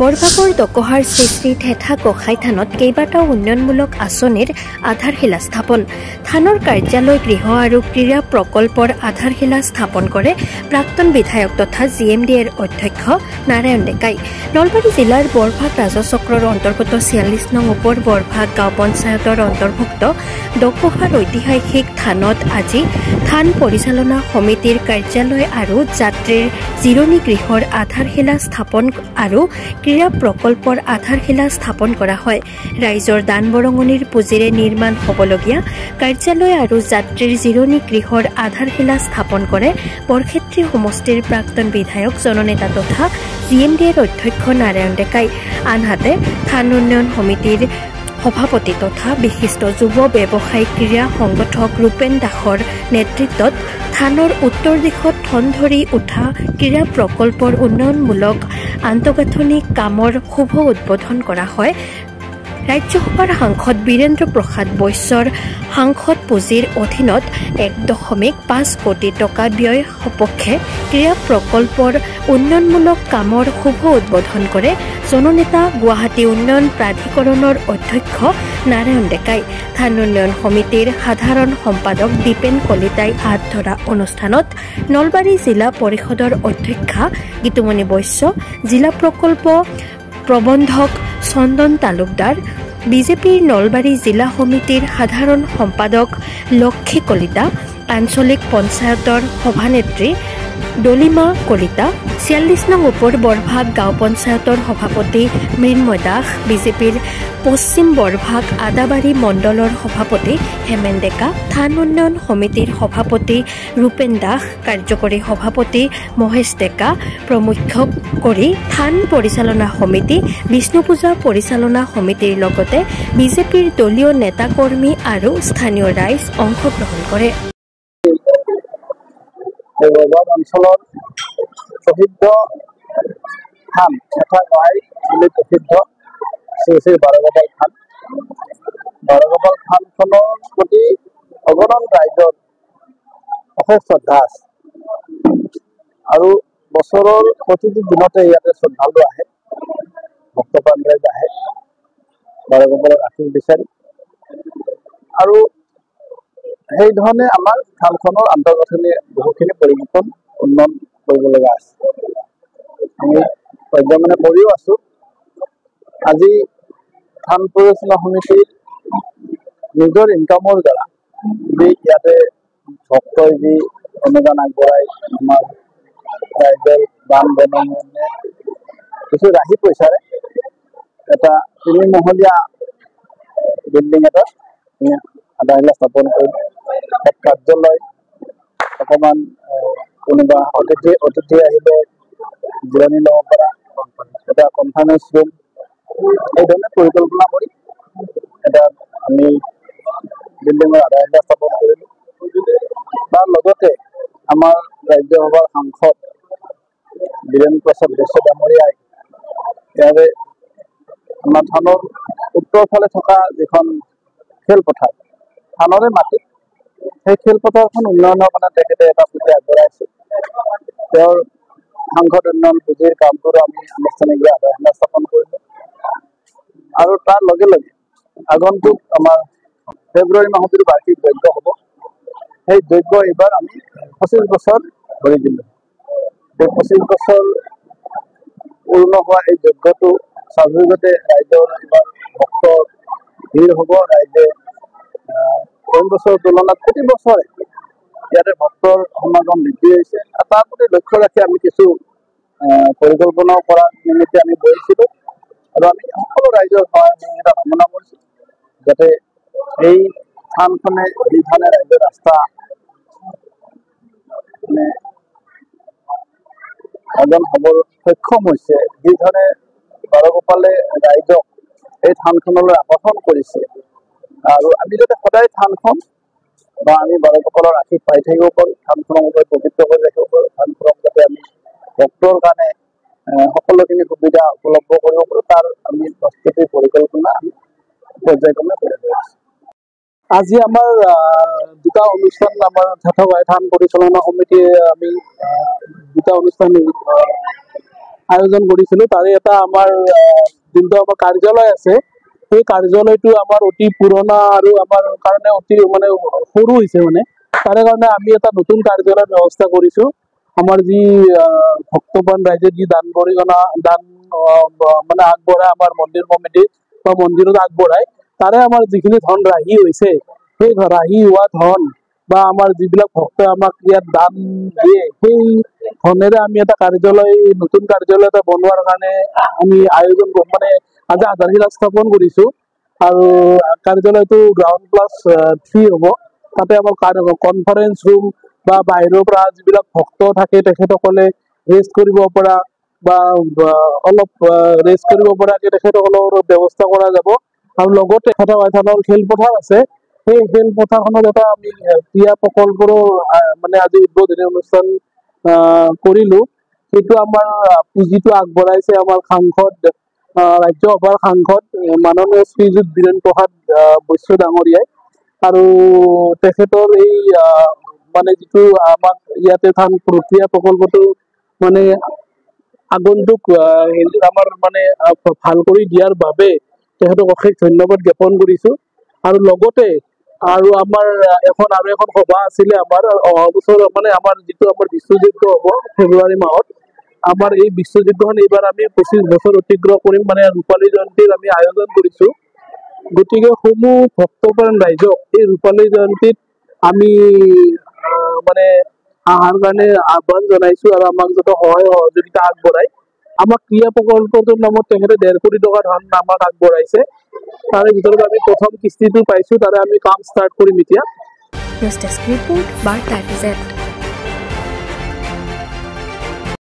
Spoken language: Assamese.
বৰভাগৰ দকহাৰ শ্ৰী ঠেঠা গোসাঁই থানত কেইবাটাও উন্নয়নমূলক আঁচনিৰ আধাৰশিলা স্থাপন। থানৰ কাৰ্যালয় গৃহ আৰু ক্ৰীড়া প্ৰকল্পৰ আধাৰশিলা স্থাপন কৰে প্ৰাক্তন বিধায়ক তথা GMDAৰ অধ্যক্ষ নাৰায়ণ ডেকাই। নলবাৰী জিলাৰ বৰভাগ ৰাজচক্ৰৰ অন্তৰ্গত 46 নং ওপৰ বৰভাগ গাঁও পঞ্চায়তৰ অন্তৰ্ভুক্ত দকহাৰ ঐতিহাসিক থানত আজি থান পৰিচালনা সমিতিৰ কাৰ্যালয় আৰু যাত্ৰীৰ জিৰণি গৃহৰ আধাৰশিলা স্থাপন আৰু ক্ৰীড়া প্ৰকল্পৰ আধাৰশিলা স্থাপন কৰা হয়। ৰাইজৰ দান বৰঙণিৰ পুঁজিৰে নিৰ্মাণ হ'বলগীয়া কাৰ্যালয় আৰু যাত্ৰীৰ জিৰণি গৃহৰ আধাৰশিলা স্থাপন কৰে বৰক্ষেত্ৰী সমষ্টিৰ প্ৰাক্তন বিধায়ক জননেতা তথা GMDAৰ অধ্যক্ষ নাৰায়ণ ডেকাই। আনহাতে থান উন্নয়ন সমিতিৰ সভাপতি তথা বিশিষ্ট যুৱ ব্যৱসায়িক ক্ৰীড়া সংগঠক ৰূপেন দাসৰ নেতৃত্বত থানৰ উত্তৰ দিশত ঠন ধৰি উঠা ক্ৰীড়া প্ৰকল্পৰ উন্নয়নমূলক আন্তঃগাঁথনিক কামৰ শুভ উদ্বোধন কৰা হয়। ৰাজ্যসভাৰ সাংসদ বীৰেন্দ্ৰ প্ৰসাদ বৈশ্যৰ সাংসদ পুঁজিৰ অধীনত 1.5 কোটি টকা ব্যয় সপক্ষে ক্ৰীড়া প্ৰকল্পৰ উন্নয়নমূলক কামৰ শুভ উদ্বোধন কৰে জননেতা গুৱাহাটী উন্নয়ন প্ৰাধিকৰণৰ অধ্যক্ষ নাৰায়ণ ডেকাই। থান উন্নয়ন সমিতিৰ সাধাৰণ সম্পাদক দীপেন কলিতাই হাত ধৰা অনুষ্ঠানত নলবাৰী জিলা পৰিষদৰ অধ্যক্ষা গীতুমণি বৈশ্য, জিলা প্ৰকল্প প্ৰবন্ধক চন্দন তালুকদাৰ, বিজেপিৰ নলবাৰী জিলা সমিতিৰ সাধাৰণ সম্পাদক লক্ষী কলিতা, আঞ্চলিক পঞ্চায়তৰ সভানেত্ৰী ডলিমা কলিতা, 46 নং ওপৰ বৰভাগ গাঁও পঞ্চায়তৰ সভাপতি মৃন্ময় দাস, বিজেপিৰ পশ্চিম বৰভাগ আদাবাৰী মণ্ডলৰ সভাপতি হেমেন ডেকা, থান উন্নয়ন সমিতিৰ সভাপতি ৰূপেন দাস, কাৰ্যকৰী সভাপতি মহেশ ডেকা প্ৰমুখ কৰি থান পৰিচালনা সমিতি, বিষ্ণুপূজা পৰিচালনা সমিতিৰ লগতে বিজেপিৰ দলীয় নেতাকৰ্মী আৰু স্থানীয় ৰাইজ অংশগ্ৰহণ কৰে। অঞ্চলৰ প্ৰসিদ্ধ থান ঠেঠা গোসাঁই বুলি প্ৰসিদ্ধ শ্ৰী বাৰগোপাল থান। বাৰগোপাল থানখনৰ প্ৰতি অগণন ৰাইজৰ অশেষ শ্ৰদ্ধা আছে আৰু বছৰৰ প্ৰতিটো দিনতে ইয়াতে শ্ৰদ্ধালু আহে, ভক্তপ্ৰাণ ৰাইজ আহে বাৰগোপালৰ আশীষ বিচাৰি। আৰু সেইধৰণে আমাৰ থানখনৰ আন্তঃগাঁথনি বহুখিনি পৰিৱৰ্তন উন্নয়ন কৰিব লগা আছে। আমি পৰ্যায়ক্ৰমে কৰিও আছো। আজি থান পৰিচালনা সমিতিৰ নিজৰ ইনকামৰ দ্বাৰা যি ইয়াতে ভক্তই যি অনুদান আগবঢ়াই আমাৰ ৰাইজৰ দান বৰঙণি কিছু ৰাহি পইচাৰে এটা 3 মহলীয়া বিল্ডিং এটা আধাৰশিলা স্থাপন কৰি কাৰ্যালয়, অকণমান কোনোবা অতিথি আহিলে জিৰণি ল'ব পৰা এটা কনফাৰেন্স ৰুম, এইধৰণে পৰিকল্পনা কৰি এটা আমি বিল্ডিঙৰ আধাৰশিলা স্থাপন কৰিলোঁ। তাৰ লগতে আমাৰ ৰাজ্যসভাৰ সাংসদ বীৰেন্দ্ৰ প্ৰসাদ বৈশ্য ডাঙৰীয়াই ইয়াৰে আমাৰ থানৰ উত্তৰ ফালে থকা যিখন খেলপথাৰ থানৰে মাটি, সেই খেলপথাৰখন উন্নয়নৰ কাৰণে তেখেতে এটা পুঁজি আগবঢ়াইছে। তেওঁৰ সাংসদ উন্নয়ন পুঁজিৰ কামটোৰ আমি আনুষ্ঠানিকভাৱে আধাৰশিলা স্থাপন কৰিলোঁ। আৰু তাৰ লগে লগে আগন্তুক আমাৰ ফেব্ৰুৱাৰী মাহত যিটো বাৰ্ষিক যজ্ঞ হ'ব, সেই যজ্ঞ এইবাৰ আমি 25 বছৰ ধৰি দিলোঁ। সেই 25 বছৰ পূৰ্ণ হোৱা এই যজ্ঞটো স্বাভাৱিকতে ৰাইজৰ এইবাৰ ভক্তৰ ভিৰ হ'ব। ৰাইজে কম বছৰৰ তুলনাত প্ৰতি বছৰে ইয়াতে ভক্তৰ সমাগম বৃদ্ধি হৈছে। তাৰ প্ৰতি লক্ষ্য ৰাখি আমি কিছু পৰিকল্পনাও কৰাৰ নিমিত্তে আমি বহিছিলোঁ আৰু আমি সকলো ৰাইজৰ সহায় সহযোগিতা কামনা কৰিছোঁ যাতে এই থানখনে যিধৰণে ৰাইজৰ ৰাস্তা অৰ্জন হ'বৰ সক্ষম হৈছে, যিধৰণে বাৰগোপালে ৰাইজক এই থানখনলৈ আকৰ্ষণ কৰিছে, আৰু আমি যাতে সদায় থানখন বা আমি বাৰগোপালৰ আশীষ পাই থাকিব পাৰোঁ, থানখনক পবিত্ৰ কৰি ৰাখিব পাৰোঁ, থানখনক যাতে আমি ভক্তৰ কাৰণে সকলোখিনি সুবিধা উপলব্ধ কৰিব পাৰোঁ, তাৰ আমি প্ৰস্তুতিৰ পৰিকল্পনা আমি পৰ্যায়ক্ৰমে কৰি আছোঁ। আজি আমাৰ দুটা অনুষ্ঠান, আমাৰ ঠেঠা গোসাঁই থান পৰিচালনা সমিতিয়ে আমি দুটা অনুষ্ঠান আয়োজন কৰিছিলোঁ। তাৰে এটা আমাৰ যোনটো আমাৰ কাৰ্যালয় আছে, সেই কাৰ্যালয়টো আমাৰ অতি পুৰণা আৰু আমাৰ কাৰণে অতি মানে সৰু হৈছে মানে। তাৰে কাৰণে আমি এটা নতুন কাৰ্যালয়ৰ ব্যৱস্থা কৰিছোঁ। আমাৰ যি ভক্তপ্ৰাণ ৰাইজে যি দান মানে আগবঢ়াই আমাৰ মন্দিৰ কমিটি বা মন্দিৰত আগবঢ়াই, তাৰে আমাৰ যিখিনি ধন ৰাহি হৈছে, সেই ৰাহি হোৱা ধন বা আমাৰ যিবিলাক ভক্তই আমাক ইয়াত দান দিয়ে, সেই ধনেৰে আমি এটা কাৰ্যালয়, নতুন কাৰ্যালয় এটা বনোৱাৰ কাৰণে আমি আয়োজন মানে আজি আধাৰশিলা স্থাপন কৰিছোঁ। আৰু কাৰ্যালয়টো গ্ৰাউণ্ড+3 হ'ব। তাতে আমাৰ কনফাৰেন্স ৰুম বা বাহিৰৰ পৰা যিবিলাক ভক্ত থাকে তেখেতসকলে ৰেষ্ট কৰিব পৰা বা অলপ ৰেষ্ট কৰিব পৰাকে তেখেতসকলৰ ব্যৱস্থা কৰা যাব। আৰু লগতে থানৰ খেলপথাৰ আছে, সেই খেলপথাৰখনত এটা আমি ক্ৰীড়া প্ৰকল্পৰো মানে আজি উদ্বোধনী অনুষ্ঠান কৰিলো। সেইটো আমাৰ পুঁজিটো আগবঢ়াইছে আমাৰ সাংসদ, ৰাজ্যসভাৰ সাংসদ মাননীয় শ্ৰীযুত বীৰেন প্ৰসাদ বৈশ্য ডাঙৰীয়াই। আৰু তেখেতৰ এই মানে যিটো আমাক ইয়াতে ক্ৰীড়া প্ৰকল্পটো মানে আগন্তুক আমাৰ মানে ভাল কৰি দিয়াৰ বাবে তেখেতক অশেষ ধন্যবাদ জ্ঞাপন কৰিছোঁ। আৰু লগতে আৰু আমাৰ এখন সভা আছিলে আমাৰ অহা বছৰ, মানে আমাৰ যিটো আমাৰ বিশ্বযজ্ঞ হ'ব ফেব্ৰুৱাৰী মাহত। আমাৰ এই বিশ্বযজ্ঞখন এইবাৰ আমি 25 বছৰ অতিক্ৰম কৰিম, মানে ৰূপালী জয়ন্তীৰ আমি আয়োজন কৰিছোঁ। গতিকে সমূহ ভক্তপ্ৰাণ ৰাইজক এই ৰূপালী জয়ন্তীত আমি মানে অহাৰ কাৰণে আহ্বান জনাইছোঁ আৰু আমাক যাতে সহায় সহযোগিতা আগবঢ়াই। আমাক ক্ৰীড়া প্ৰকল্পটোৰ নামত তেখেতে 1.5 কোটি টকা ধন আমাক আগবঢ়াইছে। তাৰে ভিতৰত আমি প্ৰথম কিস্তিটো পাইছোঁ, তাৰে আমি কাম ষ্টাৰ্ট কৰিম এতিয়া। নিউজ ডেস্ক ৰিপোৰ্ট, বাৰ্তা FZ।